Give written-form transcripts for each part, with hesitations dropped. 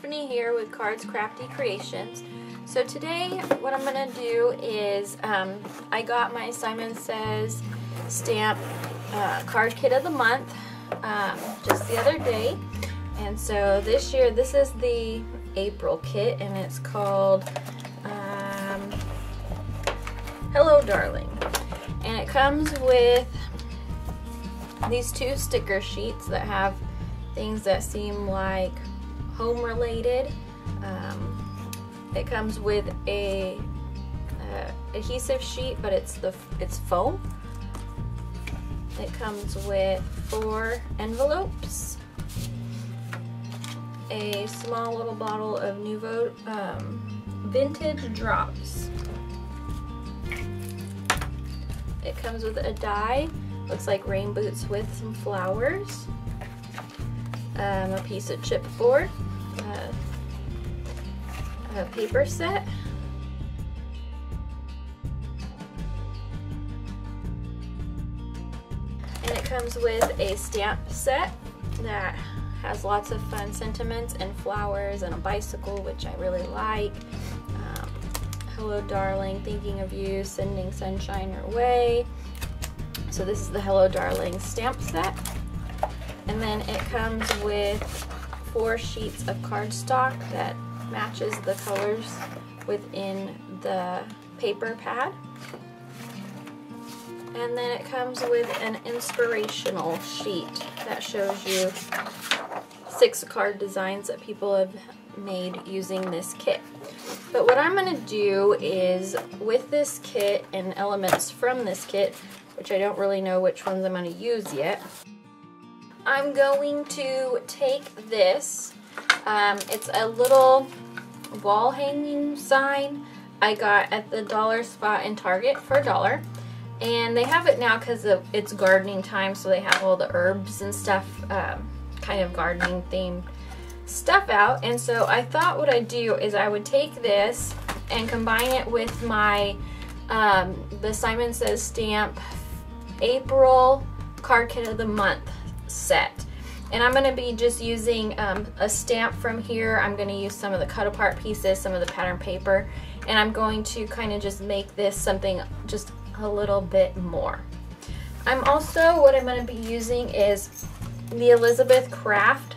Stephanie here with Cards Crafty Creations. So today what I'm going to do is I got my Simon Says stamp card kit of the month just the other day, and so this year this is the April kit and it's called Hello Darling, and it comes with these two sticker sheets that have things that seem like home related. It comes with a adhesive sheet, but it's foam. It comes with 4 envelopes, a small little bottle of Nouveau vintage drops. It comes with a die, looks like rain boots with some flowers, a piece of chipboard, a paper set, and it comes with a stamp set that has lots of fun sentiments and flowers and a bicycle, which I really like. Hello Darling, thinking of you, sending sunshine your way. So this is the Hello Darling stamp set. And then it comes with 4 sheets of cardstock that matches the colors within the paper pad. And then it comes with an inspirational sheet that shows you 6 card designs that people have made using this kit. But what I'm going to do is, with this kit and elements from this kit, which I don't really know which ones I'm going to use yet, I'm going to take this, it's a little wall hanging sign I got at the dollar spot in Target for $1, and they have it now because it's gardening time, so they have all the herbs and stuff, kind of gardening themed stuff out. And so I thought what I'd do is I would take this and combine it with my the Simon Says stamp April card kit of the month set, and I'm going to be just using a stamp from here. I'm going to use some of the cut apart pieces, some of the pattern paper, and I'm going to kind of just make this something just a little bit more. What I'm going to be using is the Elizabeth Craft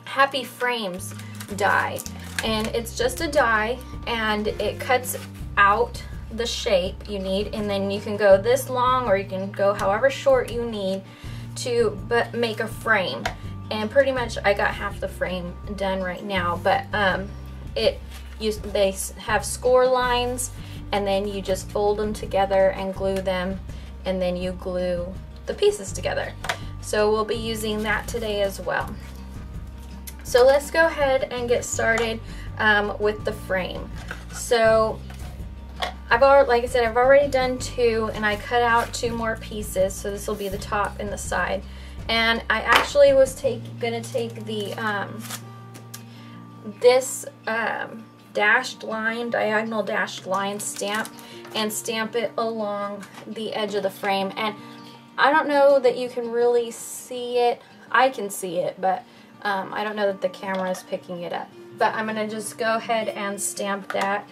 Happy Frames die, and it's just a die and it cuts out the shape you need, and then you can go this long or you can go however short you need to make a frame. And pretty much I got half the frame done right now, but they have score lines, and then you just fold them together and glue them, and then you glue the pieces together. So we'll be using that today as well. So let's go ahead and get started with the frame. So like I said, I've already done 2, and I cut out 2 more pieces, so this will be the top and the side. And I actually was gonna take the this diagonal dashed line stamp and stamp it along the edge of the frame. And I don't know that you can really see it. I can see it, but I don't know that the camera is picking it up. But I'm gonna just go ahead and stamp that.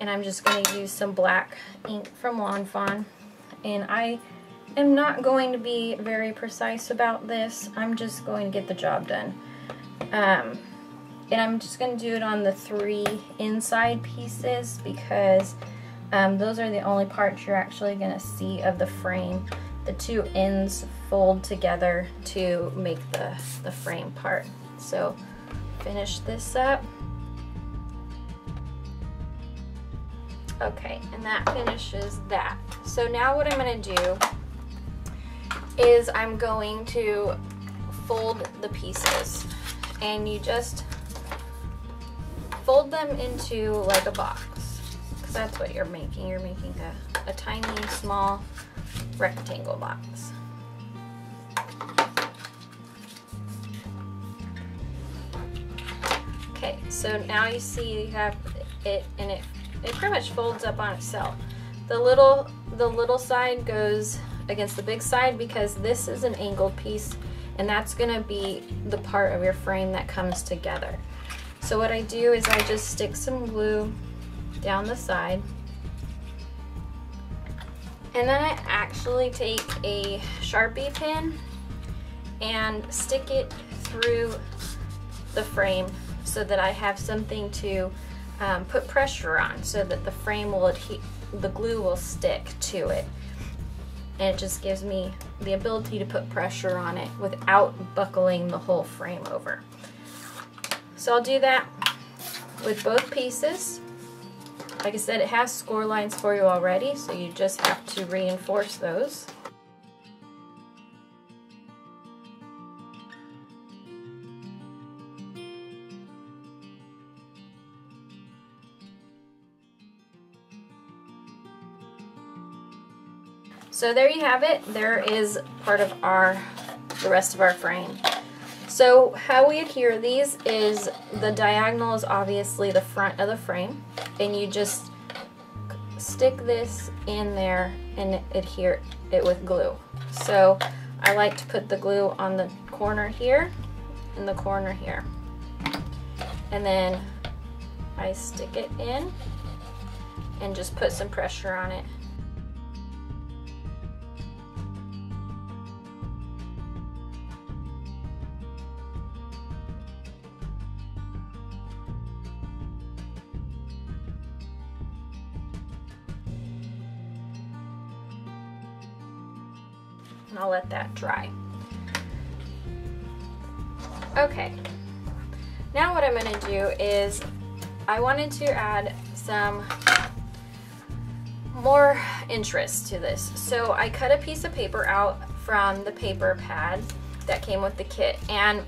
And I'm just going to use some black ink from Lawn Fawn. And I am not going to be very precise about this. I'm just going to get the job done. And I'm just going to do it on the 3 inside pieces, because those are the only parts you're actually going to see of the frame. The 2 ends fold together to make the frame part. So finish this up. Okay, and that finishes that. So now what I'm going to do is I'm going to fold the pieces, and you just fold them into like a box, because that's what you're making. You're making a tiny, small rectangle box. Okay, so now you see you have it, and it pretty much folds up on itself. The little side goes against the big side because this is an angled piece and that's gonna be the part of your frame that comes together. So what I do is I just stick some glue down the side, and then I actually take a Sharpie pen and stick it through the frame so that I have something to put pressure on so that the frame will adhere, the glue will stick to it. And it just gives me the ability to put pressure on it without buckling the whole frame over. So I'll do that with both pieces. Like I said, it has score lines for you already, so you just have to reinforce those. So there you have it. There is part of the rest of our frame. So how we adhere these is the diagonal is obviously the front of the frame, and you just stick this in there and adhere it with glue. So I like to put the glue on the corner here and the corner here, and then I stick it in and just put some pressure on it. And I'll let that dry. Okay, now what I'm going to do is I wanted to add some more interest to this. So I cut a piece of paper out from the paper pad that came with the kit, and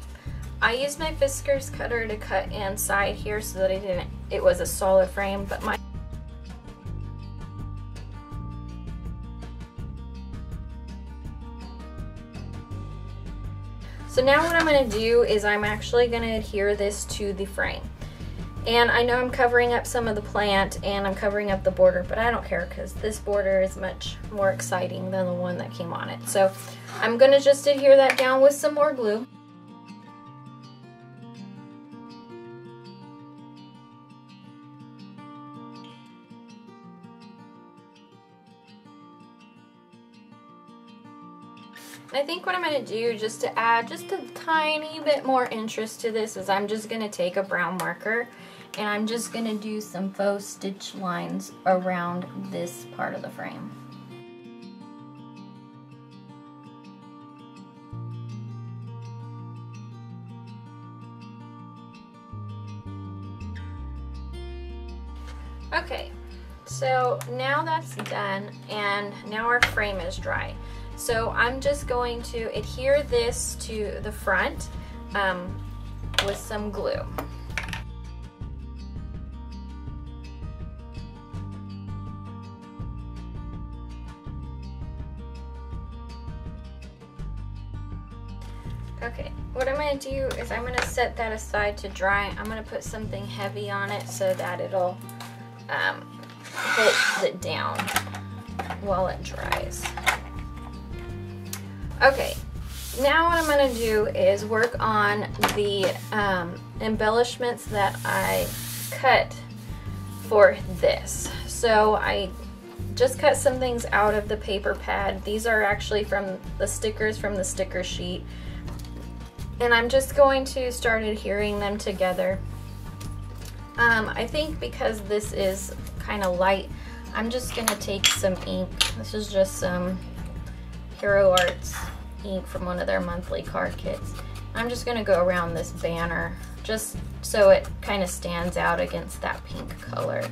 I used my Fiskars cutter to cut inside here so that it was a solid frame, but so now what I'm going to do is I'm actually going to adhere this to the frame. And I know I'm covering up some of the plant and I'm covering up the border, but I don't care because this border is much more exciting than the one that came on it. So I'm going to just adhere that down with some more glue. I think what I'm going to do just to add just a tiny bit more interest to this is I'm just going to take a brown marker and I'm just going to do some faux stitch lines around this part of the frame. Okay, so now that's done and now our frame is dry. So I'm just going to adhere this to the front with some glue. Okay, what I'm going to do is I'm going to set that aside to dry. I'm going to put something heavy on it so that it'll hold it down while it dries. Okay, now what I'm going to do is work on the embellishments that I cut for this. So I just cut some things out of the paper pad. These are actually from the stickers from the sticker sheet. And I'm just going to start adhering them together. I think because this is kind of light, I'm just going to take some ink. This is just some Hero Arts ink from one of their monthly card kits. I'm just going to go around this banner just so it kind of stands out against that pink color.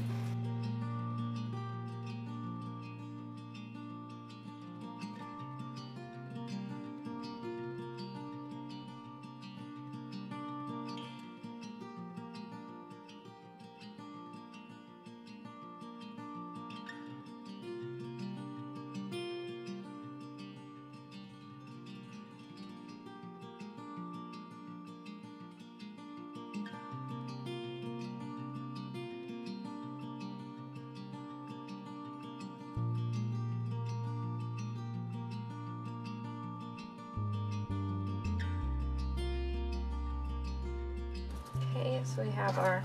Okay, so we have our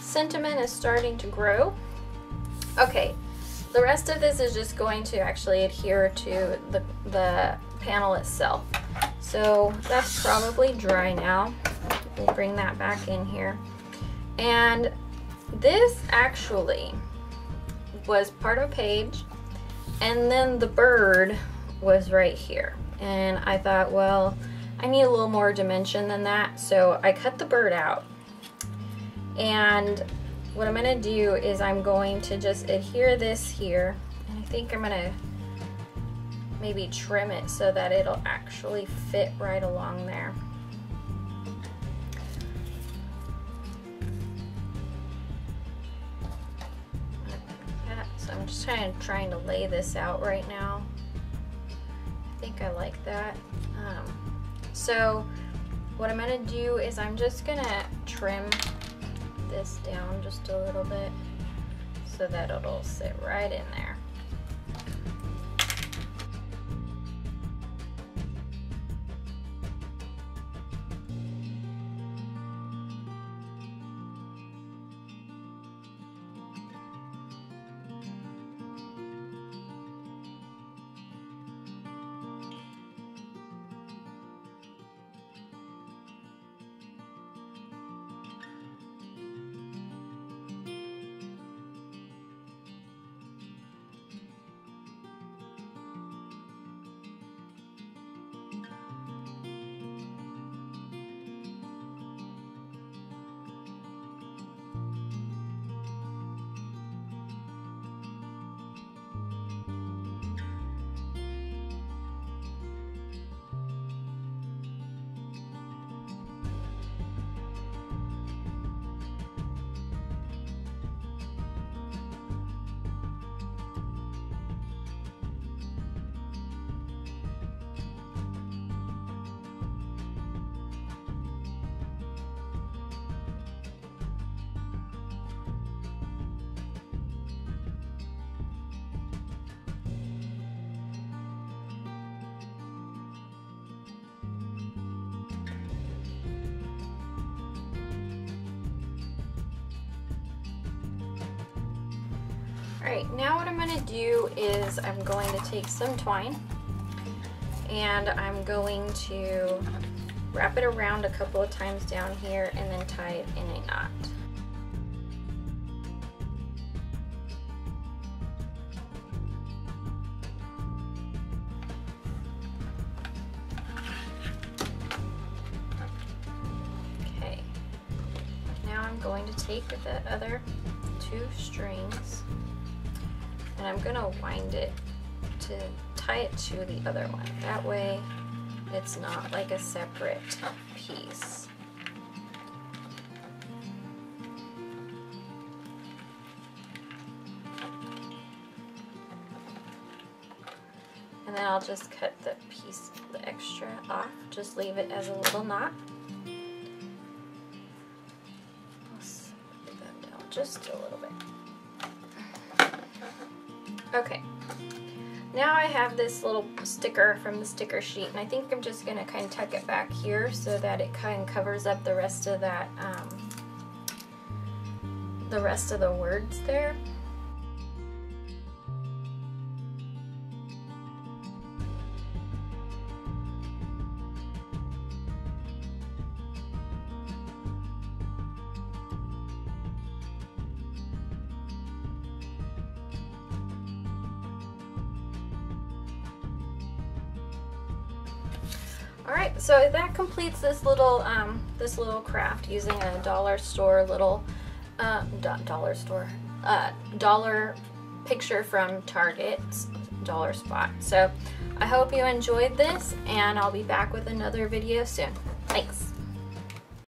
sentiment is starting to grow. Okay, the rest of this is just going to actually adhere to the panel itself. So that's probably dry now. We'll bring that back in here. And this actually was part of a page, and then the bird was right here. And I thought, well, I need a little more dimension than that, so I cut the bird out. And what I'm gonna do is I'm going to just adhere this here, and I think I'm gonna maybe trim it so that it'll actually fit right along there. So I'm just trying to lay this out right now. I think I like that. So what I'm gonna do is I'm just gonna trim this down just a little bit so that it'll sit right in there. Alright, now what I'm going to do is I'm going to take some twine and I'm going to wrap it around a couple of times down here and then tie it in a knot. Okay, now I'm going to take the other two strings and I'm gonna wind it to tie it to the other one. That way it's not like a separate piece. And then I'll just cut the piece, the extra off, just leave it as a little knot. I'll put that down just a little bit. Okay, now I have this little sticker from the sticker sheet, and I think I'm just going to kind of tuck it back here so that it kind of covers up the rest of that, the rest of the words there. Alright, so that completes this little craft using a dollar store little dollar picture from Target's dollar spot. So I hope you enjoyed this, and I'll be back with another video soon. Thanks.